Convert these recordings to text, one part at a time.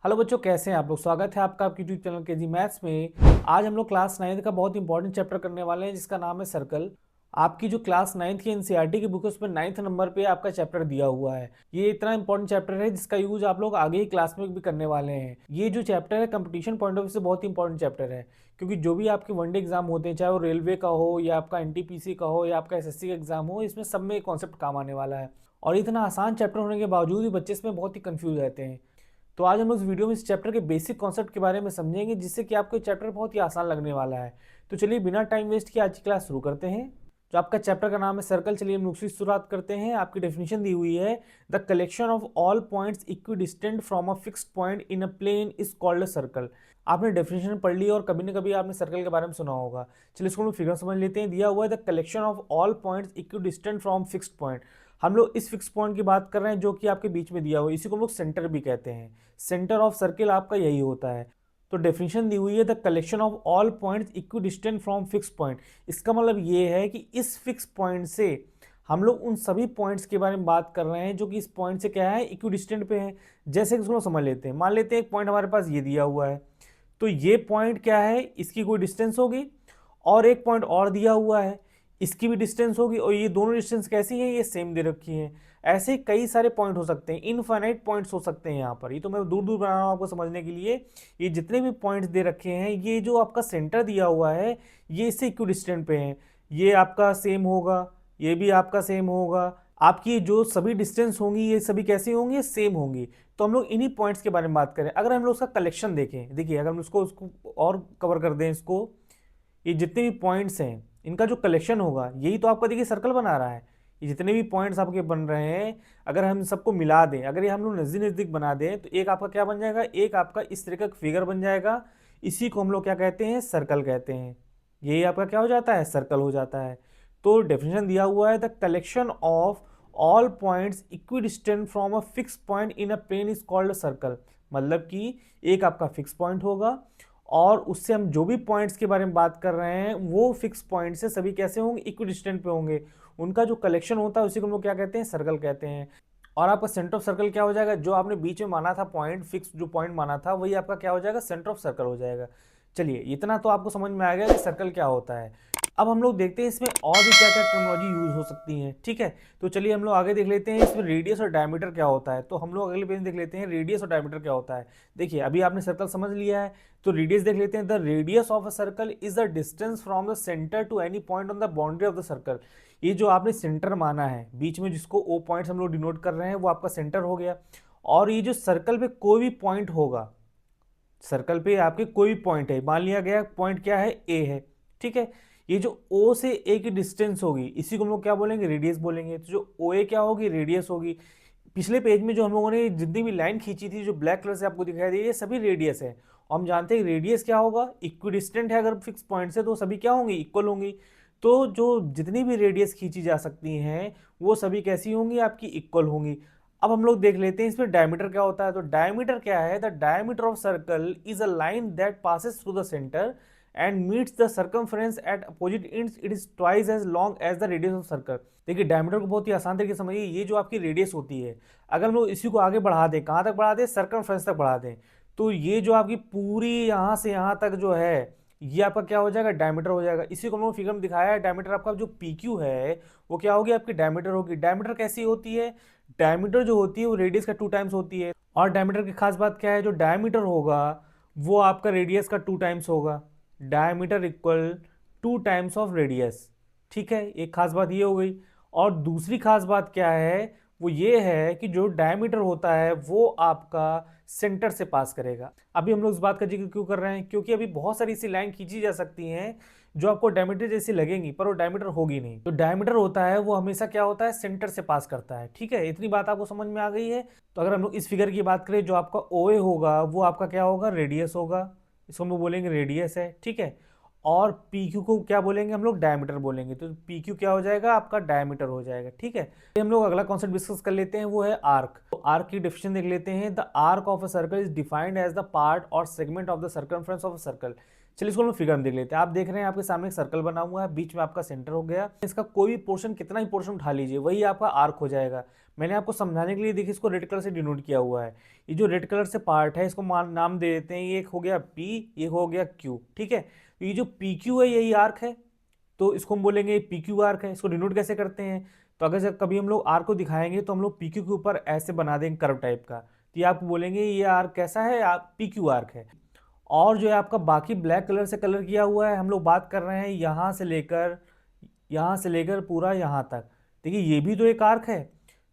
Hello बच्चों, कैसे हैं आप लोग। स्वागत है आपका आपके यूट्यूब चैनल केजी मैथ्स में। आज हम लोग क्लास 9 का बहुत इंपॉर्टेंट चैप्टर करने वाले हैं जिसका नाम है सर्कल। आपकी जो क्लास 9 की एनसीईआरटी की बुक है उसमें 9th नंबर पे आपका चैप्टर दिया हुआ है। ये इतना इंपॉर्टेंट चैप्टर है जिसका यूज आप लोग आगे ही क्लास में भी करने वाले हैं। ये जो चैप्टर है कंपटीशन पॉइंट ऑफ व्यू से बहुत इंपॉर्टेंट चैप्टर है, क्योंकि जो भी आपके वनडे एग्जाम होते हैं, चाहे वो रेलवे का हो या आपका एनटीपीसी का हो या आपका एसएससी का एग्जाम हो, इसमें सब में कॉन्सेप्ट काम आने वाला है। और इतना आसान चैप्टर होने के बावजूद भी बच्चे इसमें बहुत ही कंफ्यूज रहते हैं। तो आज हम लोग इस वीडियो में इस चैप्टर के बेसिक कॉन्सेप्ट के बारे में समझेंगे, जिससे कि आपको चैप्टर बहुत ही आसान लगने वाला है। तो चलिए बिना टाइम वेस्ट किए आज की क्लास शुरू करते हैं। जो आपका चैप्टर का नाम है सर्कल, चलिए हम दूसरी शुरुआत करते हैं। आपकी डेफिनेशन दी हुई है, the collection of all points equidistant from a fixed point in a plane is called a circle. आपने डेफिनेशन पढ़ ली और कभी न कभी आपने सर्कल के बारे में सुना होगा। चलिए इसको हम फिगर समझ लेते हैं। दिया हुआ है the collection of all points equidistant from fixed point. हम लोग इस फिक्स पॉइंट की बात कर रहे हैं जो कि आपके बीच में दिया हुआ है, इसी को हम लोग सेंटर भी कहते हैं। सेंटर ऑफ सर्किल आपका यही होता है। तो डेफिनेशन दी हुई है the collection of all points equidistant from fix point. इसका मतलब ये है कि इस फिक्स पॉइंट से हम लोग उन सभी पॉइंट्स के बारे में बात कर रहे हैं जो कि इस पॉइंट से क्या है, इक्विडिस्टेंट पे है। जैसे कि इसको समझ लेते हैं। मान लेते हैं एक पॉइंट हमारे पास ये दिया हुआ है, तो ये पॉइंट क्या है, इसकी कोई डिस्टेंस होगी, और एक पॉइंट और दिया हुआ है, इसकी भी डिस्टेंस होगी, और ये दोनों डिस्टेंस कैसी हैं, ये सेम दे रखी हैं। ऐसे कई सारे पॉइंट हो सकते हैं, इनफाइनाइट पॉइंट्स हो सकते हैं यहाँ पर। ये तो मैं दूर दूर बना रहा हूँ आपको समझने के लिए। ये जितने भी पॉइंट्स दे रखे हैं, ये जो आपका सेंटर दिया हुआ है, ये इससे इक्विडिस्टेंट पे हैं। ये आपका सेम होगा, ये भी आपका सेम होगा। आपकी जो सभी डिस्टेंस होंगी ये सभी कैसी होंगी, सेम होंगी। तो हम लोग इन्हीं पॉइंट्स के बारे में बात करें। अगर हम लोग उसका कलेक्शन देखें, देखिए अगर हम उसको और कवर कर दें इसको, ये जितने भी पॉइंट्स हैं इनका जो कलेक्शन होगा, यही तो आपका देखिए सर्कल बना रहा है। ये जितने भी पॉइंट्स आपके बन रहे हैं, अगर हम सबको मिला दें, अगर ये हम लोग नज़दीक नज़दीक बना दें, तो एक आपका क्या बन जाएगा, एक आपका इस तरह का फिगर बन जाएगा। इसी को हम लोग क्या कहते हैं, सर्कल कहते हैं। यही आपका क्या हो जाता है, सर्कल हो जाता है। तो डेफिनेशन दिया हुआ है, the collection of all points equidistant from a fix point in a plane is called circle. मतलब कि एक आपका फिक्स पॉइंट होगा और उससे हम जो भी पॉइंट्स के बारे में बात कर रहे हैं वो फिक्स पॉइंट से सभी कैसे होंगे, इक्विडिस्टेंट पे होंगे। उनका जो कलेक्शन होता है उसी को हम लोग क्या कहते हैं, सर्कल कहते हैं। और आपका सेंटर ऑफ सर्कल क्या हो जाएगा, जो आपने बीच में माना था पॉइंट, फिक्स जो पॉइंट माना था वही आपका क्या हो जाएगा, सेंटर ऑफ सर्कल हो जाएगा। चलिए इतना तो आपको समझ में आ गया कि सर्कल क्या होता है। अब हम लोग देखते हैं इसमें और भी क्या क्या टर्मिनोलॉजी यूज हो सकती है। ठीक है, तो चलिए हम लोग आगे देख लेते हैं इसमें रेडियस और डायमीटर क्या होता है। तो हम लोग अगले पेज में देख लेते हैं रेडियस और डायमीटर क्या होता है। देखिए अभी आपने सर्कल समझ लिया है, तो रेडियस देख लेते हैं। The radius of a circle is the distance from the centre to any point on the boundary of the circle. ये जो आपने सेंटर माना है बीच में, जिसको ओ पॉइंट्स हम लोग डिनोट कर रहे हैं, वो आपका सेंटर हो गया। और ये जो सर्कल पे कोई भी पॉइंट होगा, सर्कल पे आपके कोई भी पॉइंट है, मान लिया गया पॉइंट क्या है, ए है। ठीक है, ये जो ओ से ए की डिस्टेंस होगी इसी को हम लोग क्या बोलेंगे, रेडियस बोलेंगे। तो जो ओ ए क्या होगी, रेडियस होगी। पिछले पेज में जो हम लोगों ने जितनी भी लाइन खींची थी, जो ब्लैक कलर से आपको दिखाई दे रही है, सभी रेडियस है। और हम जानते हैं रेडियस क्या होगा, इक्विडिस्टेंट है अगर फिक्स पॉइंट से, तो सभी क्या होंगी, इक्वल होंगी। तो जो जितनी भी रेडियस खींची जा सकती हैं वो सभी कैसी होंगी, आपकी इक्वल होंगी। अब हम लोग देख लेते हैं इसमें डायमीटर क्या होता है। तो डायमीटर क्या है, the diameter of circle is a line that passes through the centre and meets the circumference at opposite ends, it is twice as long as the radius of circle. देखिए diameter को बहुत ही आसान तरीके से समझिए। ये जो आपकी रेडियस होती है, अगर हम लोग इसी को आगे बढ़ा दें, कहाँ तक बढ़ा दें, सर्कमफ्रेंस तक बढ़ा दें, तो ये जो आपकी पूरी यहाँ से यहाँ तक जो है, ये आपका क्या हो जाएगा, डायमीटर हो जाएगा। इसी को हम लोग फिगर में दिखाया है। डायमीटर आपका जो पी क्यू है वो क्या होगी, आपकी डायमीटर होगी। डायमीटर कैसी होती है, डायमीटर जो होती है वो रेडियस का 2 टाइम्स होती है। और डायमीटर की खास बात क्या है, जो डायमीटर होगा वो आपका रेडियस का 2 टाइम्स होगा। Diameter equal 2 times of radius. ठीक है, एक खास बात ये हो गई। और दूसरी खास बात क्या है, वो ये है कि जो डायमीटर होता है वो आपका सेंटर से पास करेगा। अभी हम लोग इस बात का जिक्र क्यों कर रहे हैं, क्योंकि अभी बहुत सारी ऐसी लाइन खींची जा सकती हैं जो आपको डायमीटर जैसी लगेंगी, पर वो डायमीटर होगी नहीं। तो डायमीटर होता है वो हमेशा क्या होता है, सेंटर से पास करता है। ठीक है, इतनी बात आपको समझ में आ गई है। तो अगर हम लोग इस फिगर की बात करें, जो आपका ओ ए होगा वो आपका क्या होगा, रेडियस होगा। इसको हम लोग बोलेंगे रेडियस है। ठीक है, और पी क्यू को क्या बोलेंगे, हम लोग डायमीटर बोलेंगे। तो पी क्यू क्या हो जाएगा, आपका डायमीटर हो जाएगा। ठीक है, हम लोग अगला कॉन्सेप्ट डिस्कस कर लेते हैं, वो है आर्क। तो आर्क की डेफिनेशन देख लेते हैं। The arc of a circle is defined as the part or segment of the circumference of a circle. चलिए इसको हम फिगर में देख लेते हैं। आप देख रहे हैं आपके सामने एक सर्कल बना हुआ है, बीच में आपका सेंटर हो गया। इसका कोई भी पोर्शन, कितना ही पोर्शन उठा लीजिए, वही आपका आर्क हो जाएगा। मैंने आपको समझाने के लिए देखिए इसको रेड कलर से डिनोट किया हुआ है। ये जो रेड कलर से पार्ट है इसको नाम दे देते हैं, ये एक हो गया P, ये हो गया Q, ठीक है। तो ये जो PQ है यही आर्क है, तो इसको हम बोलेंगे PQ आर्क है। इसको डिनोट कैसे करते हैं, तो अगर जब कभी हम लोग आर्क को दिखाएंगे तो हम लोग PQ के ऊपर ऐसे बना देंगे कर्व टाइप का, तो ये आप बोलेंगे ये आर्क कैसा है, PQ आर्क है। और जो है आपका बाकी ब्लैक कलर से कलर किया हुआ है, हम लोग बात कर रहे हैं यहाँ से लेकर पूरा यहाँ तक। देखिए ये भी तो एक आर्क है।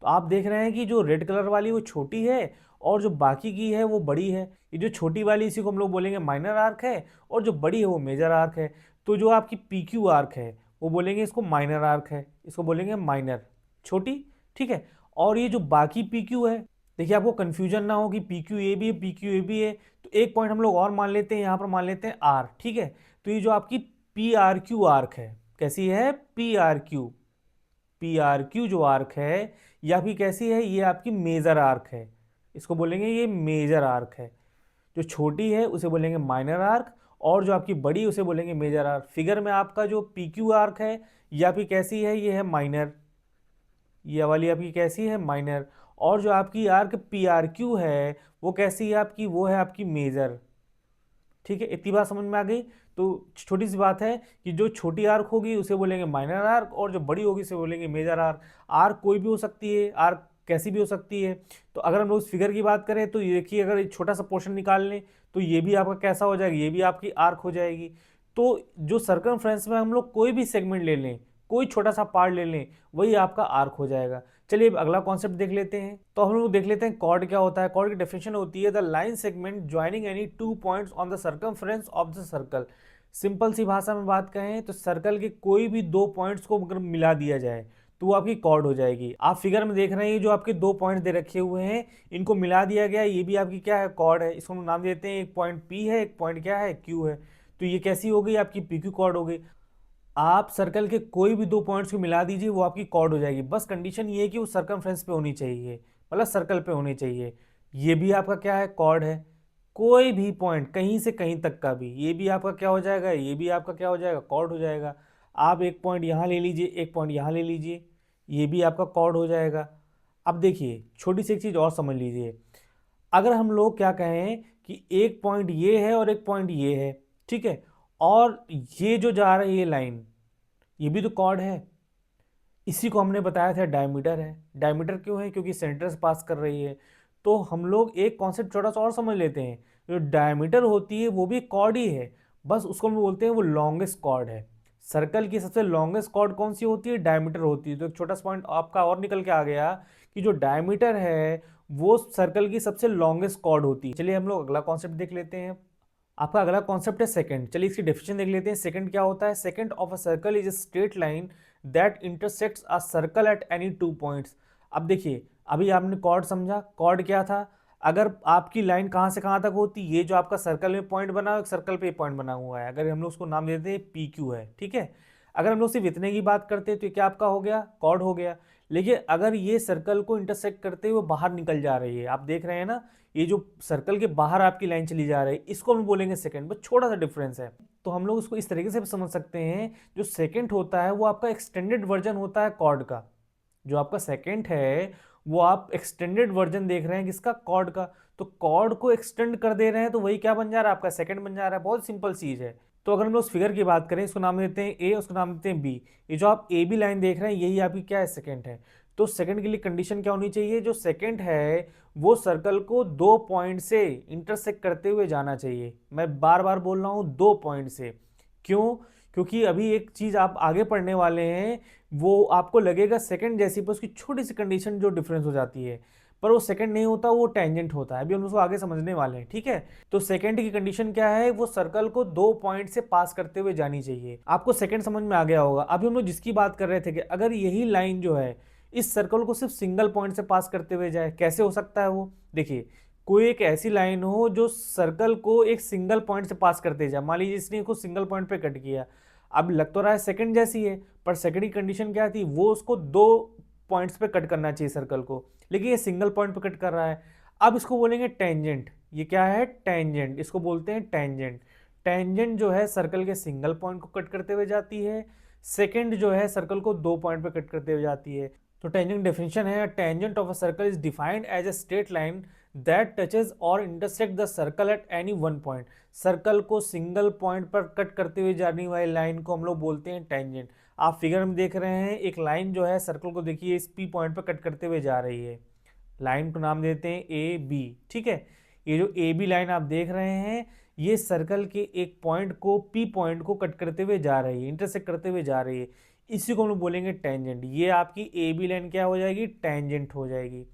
तो आप देख रहे हैं कि जो रेड कलर वाली वो छोटी है और जो बाकी की है वो बड़ी है। ये जो छोटी वाली इसी को हम लोग बोलेंगे माइनर आर्क है, और जो बड़ी है वो मेजर आर्क है। तो जो आपकी PQ आर्क है वो बोलेंगे इसको माइनर आर्क है, इसको बोलेंगे माइनर, छोटी, ठीक है। और ये जो बाकी PQ है, देखिए आपको कंफ्यूजन ना हो कि PQ ये भी है PQ ये भी है, तो एक पॉइंट हम लोग और मान लेते हैं, यहाँ पर मान लेते हैं R, ठीक है। तो ये जो आपकी PRQ आर्क है, कैसी है, PRQ जो आर्क है या फिर कैसी है, ये आपकी मेजर आर्क है, इसको बोलेंगे ये मेजर आर्क है। जो छोटी है उसे बोलेंगे माइनर आर्क, और जो आपकी बड़ी है उसे बोलेंगे मेजर आर्क। फिगर में आपका जो PQ आर्क है या फिर कैसी है, ये है माइनर, ये वाली आपकी कैसी है, माइनर। और जो आपकी आर्क PRQ है वो कैसी है आपकी, वो है आपकी मेजर, ठीक है। इतनी बात समझ में आ गई। तो छोटी सी बात है कि जो छोटी आर्क होगी उसे बोलेंगे माइनर आर्क, और जो बड़ी होगी उसे बोलेंगे मेजर आर्क। आर्क कोई भी हो सकती है, आर्क कैसी भी हो सकती है। तो अगर हम लोग इस फिगर की बात करें तो ये देखिए, अगर एक छोटा सा पोर्शन निकाल लें तो ये भी आपका कैसा हो जाएगा, ये भी आपकी आर्क हो जाएगी। तो जो सर्कमफ्रेंस में हम लोग कोई भी सेगमेंट ले लें, कोई छोटा सा पार्ट ले लें, वही आपका आर्क हो जाएगा। चलिए अब अगला कॉन्सेप्ट देख लेते हैं। तो हम लोग देख लेते हैं कॉर्ड क्या होता है। कॉर्ड की डेफिनेशन होती है the line segment joining any two points on the circumference of the circle. Simple सी भाषा में बात कहें तो सर्कल के कोई भी दो पॉइंट्स को अगर मिला दिया जाए तो वो आपकी कॉर्ड हो जाएगी। आप फिगर में देख रहे हैं ये जो आपके दो पॉइंट्स दे रखे हुए हैं, इनको मिला दिया गया, ये भी आपकी क्या है, कॉर्ड है। इसको हम नाम देते हैं, एक पॉइंट P है, एक पॉइंट क्या है, Q है। तो ये कैसी हो गई, आपकी PQ कॉर्ड हो गई। आप सर्कल के कोई भी दो पॉइंट्स को मिला दीजिए, वो आपकी कॉर्ड हो जाएगी। बस कंडीशन ये है कि वो सर्कमफ्रेंस पे होनी चाहिए, मतलब सर्कल पे होनी चाहिए। ये भी आपका क्या है, कॉर्ड है। कोई भी पॉइंट कहीं से कहीं तक का भी, ये भी आपका क्या हो जाएगा, ये भी आपका क्या हो जाएगा, कॉर्ड हो जाएगा। आप एक पॉइंट यहाँ ले लीजिए, एक पॉइंट यहाँ ले लीजिए, ये भी आपका कॉर्ड हो जाएगा। अब देखिए छोटी सी एक चीज़ और समझ लीजिए। अगर हम लोग क्या कहें कि एक पॉइंट ये है और एक पॉइंट ये है, ठीक है, और ये जो जा रही है लाइन, ये भी तो कॉर्ड है। इसी को हमने बताया था डायमीटर है। डायमीटर क्यों है, क्योंकि सेंटर से पास कर रही है। तो हम लोग एक कॉन्सेप्ट छोटा सा और समझ लेते हैं, जो डायमीटर होती है वो भी कॉर्ड ही है, बस उसको हम बोलते हैं वो लॉन्गेस्ट कॉर्ड है। सर्कल की सबसे लॉन्गेस्ट कॉर्ड कौन सी होती है, डायमीटर होती है। तो एक छोटा सा पॉइंट आपका और निकल के आ गया कि जो डायमीटर है वो सर्कल की सबसे लॉन्गेस्ट कॉर्ड होती है। चलिए हम लोग अगला कॉन्सेप्ट देख लेते हैं। आपका अगला कॉन्सेप्ट है सेकंड। चलिए इसकी डेफिनेशन देख लेते हैं। सेकंड क्या होता है, second of a circle is a straight line that intersects a circle at any two points. अब देखिए अभी आपने कॉर्ड समझा, कॉर्ड क्या था, अगर आपकी लाइन कहाँ से कहाँ तक होती, ये जो आपका सर्कल में पॉइंट बना, सर्कल पे पॉइंट बना हुआ है, अगर हम लोग उसको नाम देते हैं PQ है, ठीक है। अगर हम लोग सिर्फ इतने की बात करते हैं तो ये क्या आपका हो गया, कॉर्ड हो गया। लेकिन अगर ये सर्कल को इंटरसेक्ट करते हुए बाहर निकल जा रही है, आप देख रहे हैं ना, ये जो सर्कल के बाहर आपकी लाइन चली जा रही है, इसको हम बोलेंगे सेकंड। बस छोटा सा डिफरेंस है। तो हम लोग इसको इस तरीके से समझ सकते हैं, जो सेकंड होता है वो आपका एक्सटेंडेड वर्जन होता है कॉर्ड का। जो आपका सेकंड है वो आप एक्सटेंडेड वर्जन देख रहे हैं किसका, कॉर्ड का। तो कॉर्ड को एक्सटेंड कर दे रहे हैं तो वही क्या बन जा रहा है, आपका सेकंड बन जा रहा है। बहुत सिंपल चीज है। तो अगर हम लोग फिगर की बात करें, इसको नाम देते हैं A, उसको नाम देते हैं B। ये जो आप AB लाइन देख रहे हैं यही आपकी क्या है, सेकंड है। तो सेकंड के लिए कंडीशन क्या होनी चाहिए, जो सेकंड है वो सर्कल को दो पॉइंट से इंटरसेक्ट करते हुए जाना चाहिए। मैं बार बार बोल रहा हूँ, दो पॉइंट से। क्यों, क्योंकि अभी एक चीज आप आगे पढ़ने वाले हैं, वो आपको लगेगा सेकंड जैसी, पर उसकी छोटी सी कंडीशन जो डिफरेंस हो जाती है, पर वो सेकंड नहीं होता, वो टेंजेंट होता है। अभी हम उसको आगे समझने वाले हैं, ठीक है। तो सेकंड की कंडीशन क्या है, वो सर्कल को दो पॉइंट से पास करते हुए जानी चाहिए। आपको सेकंड समझ में आ गया होगा। अभी हम लोग जिसकी बात कर रहे थे कि अगर यही लाइन जो है इस सर्कल को सिर्फ सिंगल पॉइंट से पास करते हुए जाए, कैसे हो सकता है वो, देखिए कोई एक ऐसी लाइन हो जो सर्कल को एक सिंगल पॉइंट से पास करते जाए। मान लीजिए इसने इसको सिंगल पॉइंट पे कट किया, अब लग तो रहा है सेकंड जैसी है, पर सेकंड की कंडीशन क्या थी, वो उसको दो पॉइंट्स पे कट करना चाहिए सर्कल को, लेकिन ये सिंगल पॉइंट पे कट कर रहा है। अब इसको बोलेंगे टेंजेंट। ये क्या है, टेंजेंट, इसको बोलते हैं टेंजेंट। टेंजेंट जो है सर्कल के सिंगल पॉइंट को कट करते हुए जाती है, सेकंड जो है सर्कल को दो पॉइंट पे कट करते हुए जाती है। तो टेंजेंट डेफिनेशन है, tangent of a circle is defined as a straight line that touches or intersect the circle at any one point. Circle को सिंगल पॉइंट पर कट करते हुए जाने वाली लाइन को हम लोग बोलते हैं टेंजेंट। आप फिगर में देख रहे हैं एक लाइन जो है सर्कल को देखिए इस पी पॉइंट पर कट करते हुए जा रही है, लाइन को नाम देते हैं ए बी। ठीक है, ये जो ए बी लाइन आप देख रहे हैं ये सर्कल के एक पॉइंट को पी पॉइंट को कट करते हुए जा रही है, इंटरसेक्ट करते हुए जा रही है, इसी को हम लोग बोलेंगे टेंजेंट। ये आपकी ए बी लाइन क्या हो जाएगी, टेंजेंट हो जाएगी।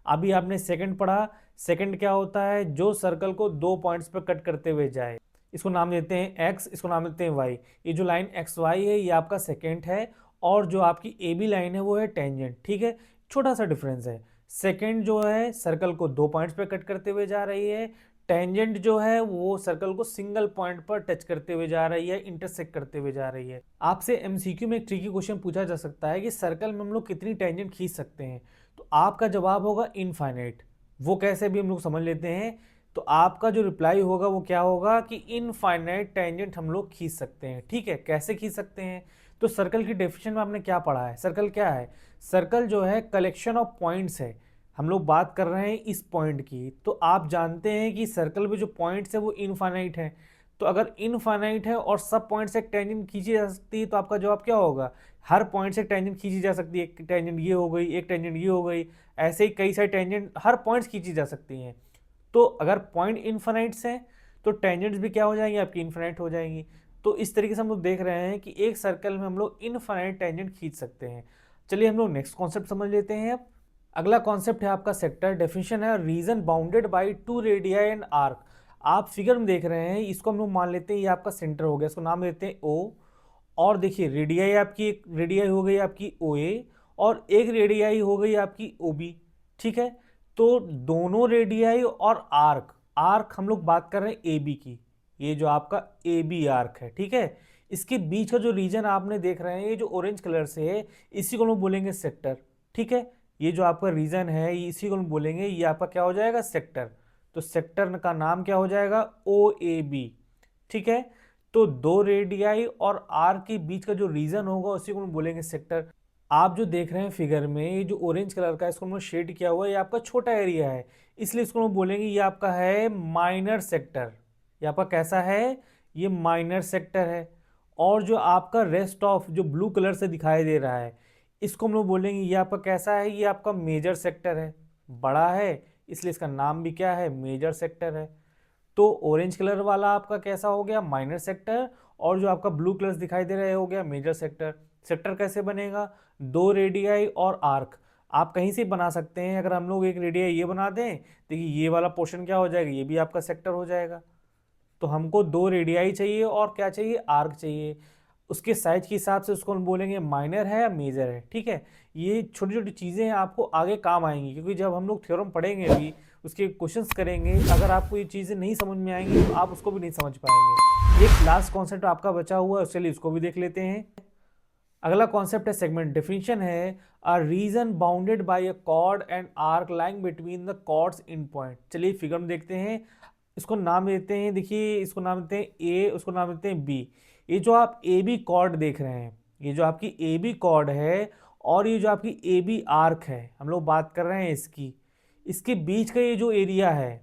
अभी आपने सेकंड पढ़ा, सेकंड क्या होता है, जो सर्कल को दो पॉइंट्स पर कट करते हुए जाए, इसको नाम देते हैं एक्स, इसको नाम देते हैं वाई। ये जो लाइन एक्स वाई है ये आपका सेकंड है, और जो आपकी ए बी लाइन है वो है टेंजेंट। ठीक है, छोटा सा डिफरेंस है, सेकंड जो है सर्कल को दो पॉइंट्स पर कट करते हुए जा रही है, टेंजेंट जो है वो सर्कल को सिंगल पॉइंट पर टच करते हुए जा रही है, इंटरसेक्ट करते हुए जा रही है। आपसे एमसीक्यू में एक ट्रिकी क्वेश्चन पूछा जा सकता है कि सर्कल में हम लोग कितनी टेंजेंट खींच सकते हैं, तो आपका जवाब होगा इनफाइनाइट। वो कैसे भी हम लोग समझ लेते हैं, तो आपका जो रिप्लाई होगा वो क्या होगा कि इनफाइनाइट टेंजेंट हम लोग खींच सकते हैं। ठीक है, कैसे खींच सकते हैं, तो सर्कल की डेफिनेशन में आपने क्या पढ़ा है, सर्कल क्या है, सर्कल जो है कलेक्शन ऑफ पॉइंट्स है। हम लोग बात कर रहे हैं इस पॉइंट की, तो आप जानते हैं कि सर्कल में जो पॉइंट्स है वो इनफाइनाइट है। तो अगर इनफाइनाइट है और सब पॉइंट से एक टेंजेंट खींची जा सकती है, तो आपका जवाब क्या होगा, हर पॉइंट से एक टेंजेंट खींची जा सकती है। एक टेंजेंट ये हो गई, एक टेंजेंट ये हो गई, ऐसे ही कई सारी टेंजेंट हर पॉइंट्स खींची जा सकती हैं। तो अगर पॉइंट इनफाइनाइट्स हैं तो टेंजेंट्स भी क्या हो जाएंगी, आपकी इनफाइनाइट हो जाएंगी। तो इस तरीके से हम लोग देख रहे हैं कि एक सर्कल में हम लोग इनफाइनाइट टेंजेंट खींच सकते हैं। चलिए हम लोग नेक्स्ट कॉन्सेप्ट समझ लेते हैं। अब अगला कॉन्सेप्ट है आपका सेक्टर। डेफिनेशन है, reason bounded by two radii and arc. आप फिगर में देख रहे हैं, इसको हम लोग मान लेते हैं ये आपका सेंटर हो गया, इसको नाम देते हैं ओ। और देखिए रेडियाई आपकी, एक रेडियाई हो गई आपकी ओ ए, और एक रेडियाई हो गई आपकी ओ बी। ठीक है, तो दोनों रेडियाई और आर्क, आर्क हम लोग बात कर रहे हैं ए बी की, ये जो आपका ए बी आर्क है। ठीक है, इसके बीच का जो रीजन आपने देख रहे हैं ये जो ऑरेंज कलर से है, इसी को हम लोग बोलेंगे सेक्टर। ठीक है, ये जो आपका रीजन है इसी को हम बोलेंगे, ये आपका क्या हो जाएगा, सेक्टर। तो सेक्टर का नाम क्या हो जाएगा, ओ ए बी। ठीक है, तो दो रेडियाई और आर के बीच का जो रीजन होगा उसी को हम बोलेंगे सेक्टर। आप जो देख रहे हैं फिगर में, ये जो ऑरेंज कलर का इसको हम शेड किया हुआ है, ये आपका छोटा एरिया है, इसलिए इसको हम बोलेंगे ये आपका है माइनर सेक्टर। ये आपका कैसा है, ये माइनर सेक्टर है। और जो आपका रेस्ट ऑफ जो ब्लू कलर से दिखाई दे रहा है, इसको हम लोग बोलेंगे ये आपका कैसा है, ये आपका मेजर सेक्टर है, बड़ा है, इसलिए इसका नाम भी क्या है, मेजर सेक्टर है। तो ऑरेंज कलर वाला आपका कैसा हो गया, माइनर सेक्टर, और जो आपका ब्लू कलर दिखाई दे रहा है हो गया मेजर सेक्टर। सेक्टर कैसे बनेगा, दो रेडियाई और आर्क, आप कहीं से बना सकते हैं। अगर हम लोग एक रेडियाई ये बना दें, देखिए ये वाला पोर्शन क्या हो जाएगा, ये भी आपका सेक्टर हो जाएगा। तो हमको दो रेडियाई चाहिए और क्या चाहिए, आर्क चाहिए। उसके साइज के हिसाब से उसको हम बोलेंगे माइनर है या मेजर है। ठीक है, ये छोटी छोटी चीज़ें हैं, आपको आगे काम आएंगी, क्योंकि जब हम लोग थ्योरम पढ़ेंगे अभी, उसके क्वेश्चंस करेंगे, अगर आपको ये चीज़ें नहीं समझ में आएंगी तो आप उसको भी नहीं समझ पाएंगे। एक लास्ट कॉन्सेप्ट आपका बचा हुआ है, उसके लिए इसको भी देख लेते हैं। अगला कॉन्सेप्ट है सेगमेंट। डेफिनेशन है, a region bounded by a chord and arc lying between the chords in point. चलिए फिगर में देखते हैं, इसको नाम देते हैं, देखिए इसको नाम देते हैं ए, उसको नाम देते हैं बी। ये जो आप ए बी कॉर्ड देख रहे हैं, ये जो आपकी ए बी कॉर्ड है और ये जो आपकी ए बी आर्क है, हम लोग बात कर रहे हैं इसकी, इसके बीच का ये जो एरिया है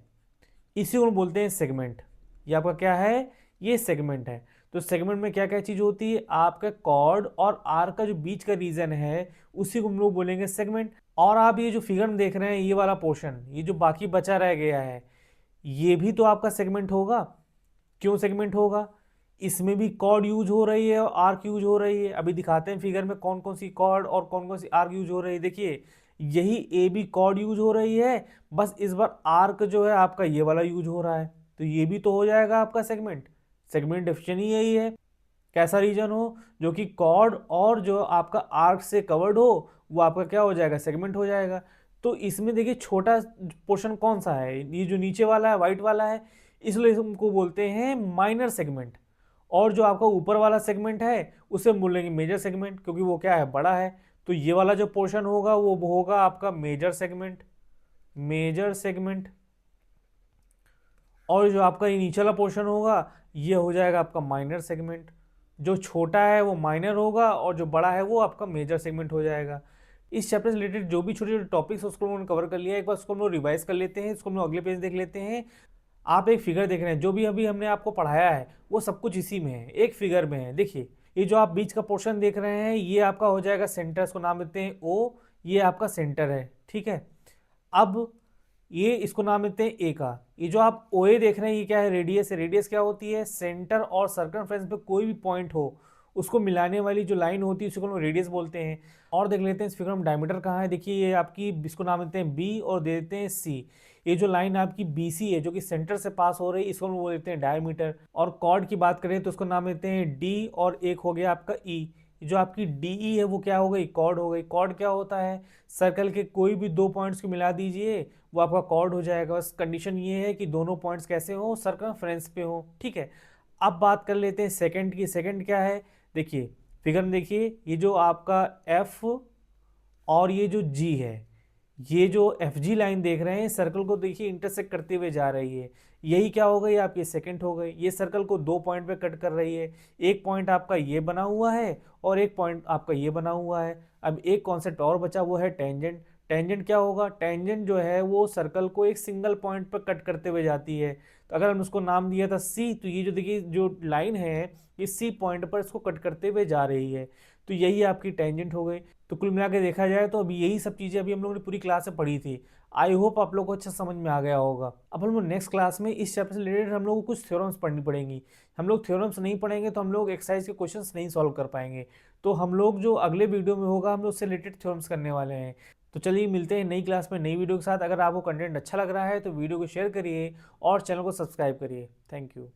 इसी को बोलते हैं सेगमेंट। ये आपका क्या है, ये सेगमेंट है। तो सेगमेंट में क्या क्या चीज होती है, आपका कॉर्ड और आर्क का जो बीच का रीजन है उसी को हम लोग बोलेंगे सेगमेंट। और आप ये जो फिगर में देख रहे हैं ये वाला पोर्शन, ये जो बाकी बचा रह गया है, ये भी तो आपका सेगमेंट होगा। क्यों सेगमेंट होगा, इसमें भी कॉर्ड यूज हो रही है और आर्क यूज हो रही है। अभी दिखाते हैं फिगर में कौन कौन सी कॉर्ड और कौन कौन सी आर्क यूज हो रही है। देखिए यही ए बी कॉर्ड यूज हो रही है, बस इस बार आर्क जो है आपका ये वाला यूज हो रहा है, तो ये भी तो हो जाएगा आपका सेगमेंट। सेगमेंट डेफिनेशन ही यही है, कैसा रीजन हो जो कि कॉर्ड और जो आपका आर्क से कवर्ड हो वो आपका क्या हो जाएगा, सेगमेंट हो जाएगा। तो इसमें देखिए छोटा पोर्शन कौन सा है, ये जो नीचे वाला है व्हाइट वाला है, इसलिए हमको बोलते हैं माइनर सेगमेंट। और जो आपका ऊपर वाला सेगमेंट है उसे हम बोलेंगे मेजर सेगमेंट, क्योंकि वो क्या है, बड़ा है। तो ये वाला जो पोर्शन होगा वो होगा आपका मेजर सेगमेंट, मेजर सेगमेंट। और जो आपका ये नीचे वाला पोर्शन होगा ये हो जाएगा आपका माइनर सेगमेंट। जो छोटा है वो माइनर होगा और जो बड़ा है वो आपका मेजर सेगमेंट हो जाएगा। इस चैप्टर से रिलेटेड जो भी छोटे छोटे टॉपिक्स उसको हम लोगों ने कवर कर लिया, एक बार उसको हम लोग रिवाइज कर लेते हैं, इसको हम लोग अगले पेज देख लेते हैं। आप एक फिगर देख रहे हैं, जो भी अभी हमने आपको पढ़ाया है वो सब कुछ इसी में है, एक फिगर में है। देखिए ये जो आप बीच का पोर्शन देख रहे हैं ये आपका हो जाएगा सेंटर, इसको नाम देते हैं ओ, ये आपका सेंटर है, ठीक है। अब ये इसको नाम देते हैं ए का। ये जो आप ओ ए देख रहे हैं ये क्या है, रेडियस है। रेडियस क्या होती है, सेंटर और सर्कमफ्रेंस पे कोई भी पॉइंट हो उसको मिलाने वाली जो लाइन होती है उसको हम रेडियस बोलते हैं। और देख लेते हैं इस फिगर में डायमीटर कहाँ है। देखिए ये आपकी, इसको नाम देते हैं बी और दे देते हैं सी। ये जो लाइन आपकी बी सी है जो कि सेंटर से पास हो रही है इसको हम बोल देते हैं डायमीटर। और कॉर्ड की बात करें तो उसको नाम देते हैं डी, और एक हो गया आपका ई। जो आपकी डीई है वो क्या हो गई, कॉर्ड हो गई। कॉर्ड क्या होता है, सर्कल के कोई भी दो पॉइंट्स को मिला दीजिए वो आपका कॉर्ड हो जाएगा। बस कंडीशन ये है कि दोनों पॉइंट्स कैसे हो, सर्कमफ्रेंस पे हो, ठीक है। अब बात कर लेते हैं सेकंड की। सेकंड क्या है, देखिए फिगर में देखिए ये जो आपका एफ और ये जो जी है, ये जो एफ जी लाइन देख रहे हैं सर्कल को देखिए इंटरसेक्ट करते हुए जा रही है। यही क्या हो गई आपकी सेकंड हो गई। ये सर्कल को दो पॉइंट पे कट कर रही है, एक पॉइंट आपका ये बना हुआ है और एक पॉइंट आपका ये बना हुआ है। अब एक कॉन्सेप्ट और बचा वो है टेंजेंट। टेंजेंट क्या होगा, टेंजेंट जो है वो सर्कल को एक सिंगल पॉइंट पर कट करते हुए जाती है। तो अगर हम उसको नाम दिया था सी, तो ये जो देखिए जो लाइन है ये सी पॉइंट पर इसको कट करते हुए जा रही है, तो यही आपकी टेंजेंट हो गई। तो कुल मिला के देखा जाए तो अभी यही सब चीज़ें अभी हम लोगों ने पूरी क्लास में पढ़ी थी। आई होप आप लोगों को अच्छा समझ में आ गया होगा। अब हम लोग नेक्स्ट क्लास में इस चैप्टर से रिलेटेड हम लोग को कुछ थ्योरम्स पढ़नी पड़ेंगी। हम लोग थ्योरम्स नहीं पढ़ेंगे तो हम लोग एक्सरसाइज के क्वेश्चंस नहीं सॉल्व कर पाएंगे। तो हम लोग जो अगले वीडियो में होगा हम लोग उससे रिलेटेड थ्योरम्स करने वाले हैं। तो चलिए मिलते हैं नई क्लास में नई वीडियो के साथ। अगर आपको कंटेंट अच्छा लग रहा है तो वीडियो को शेयर करिए और चैनल को सब्सक्राइब करिए। Thank you.